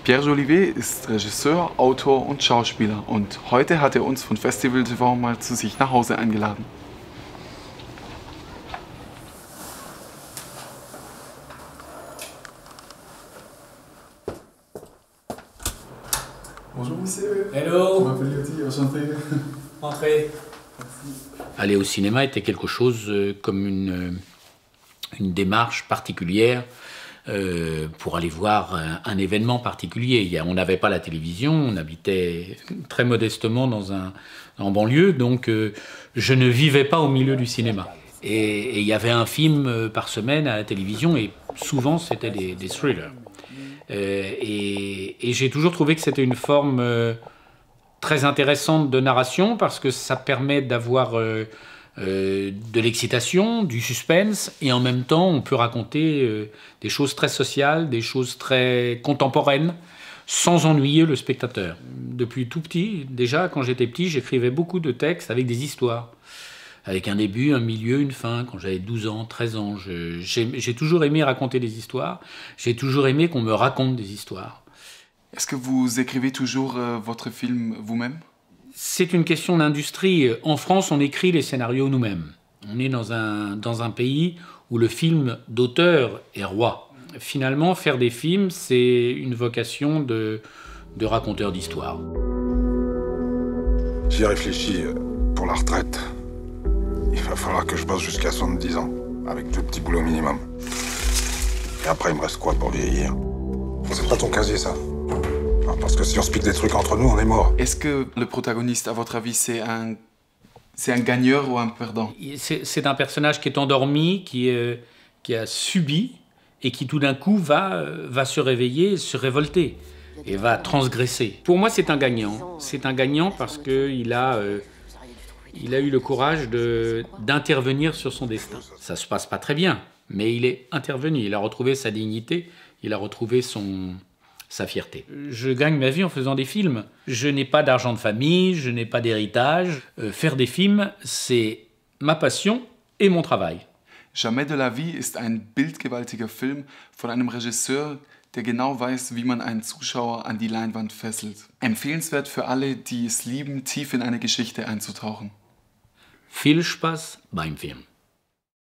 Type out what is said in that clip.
Pierre Jolivet ist Regisseur, Autor und Schauspieler und heute hat er uns von Festival TV mal zu sich nach Hause eingeladen. Bonjour monsieur. Hello. Je m'appelle Yoti, enchanté. Entrez. Aller au cinéma était quelque chose comme une démarche particulière pour aller voir un événement particulier. On n'avait pas la télévision, on habitait très modestement en banlieue, donc je ne vivais pas au milieu du cinéma. Et il y avait un film par semaine à la télévision et souvent c'était des thrillers. Et j'ai toujours trouvé que c'était une forme très intéressante de narration parce que ça permet d'avoir de l'excitation, du suspense, et en même temps on peut raconter des choses très sociales, des choses très contemporaines, sans ennuyer le spectateur. Depuis tout petit, déjà quand j'étais petit, j'écrivais beaucoup de textes avec des histoires, avec un début, un milieu, une fin. Quand j'avais 12 ans, 13 ans, j'ai toujours aimé raconter des histoires, j'ai toujours aimé qu'on me raconte des histoires. Est-ce que vous écrivez toujours votre film vous-même? C'est une question d'industrie. En France, on écrit les scénarios nous-mêmes. On est dans un pays où le film d'auteur est roi. Finalement, faire des films, c'est une vocation de raconteur d'histoire. J'y réfléchis pour la retraite. Il va falloir que je bosse jusqu'à 70 ans, avec 2 petits boulots minimum. Et après, il me reste quoi pour vieillir? C'est pas ton casier, ça. Parce que si on se pique des trucs entre nous, on est mort. Est-ce que le protagoniste, à votre avis, c'est un gagnant ou un perdant? C'est un personnage qui est endormi, qui a subi, et qui tout d'un coup va se réveiller, se révolter, et va transgresser. Pour moi, c'est un gagnant. C'est un gagnant parce qu'il a eu le courage d'intervenir sur son destin. Ça se passe pas très bien, mais il est intervenu. Il a retrouvé sa dignité, il a retrouvé sa fierté. Je gagne ma vie en faisant des films. Je n'ai pas d'argent de famille, je n'ai pas d'héritage. Faire des films, c'est ma passion et mon travail. Jamais de la vie ist ein bildgewaltiger Film von einem Regisseur, der genau weiß, wie man einen Zuschauer an die Leinwand fesselt. Empfehlenswert für alle, die es lieben, tief in eine Geschichte einzutauchen. Viel Spaß beim Film.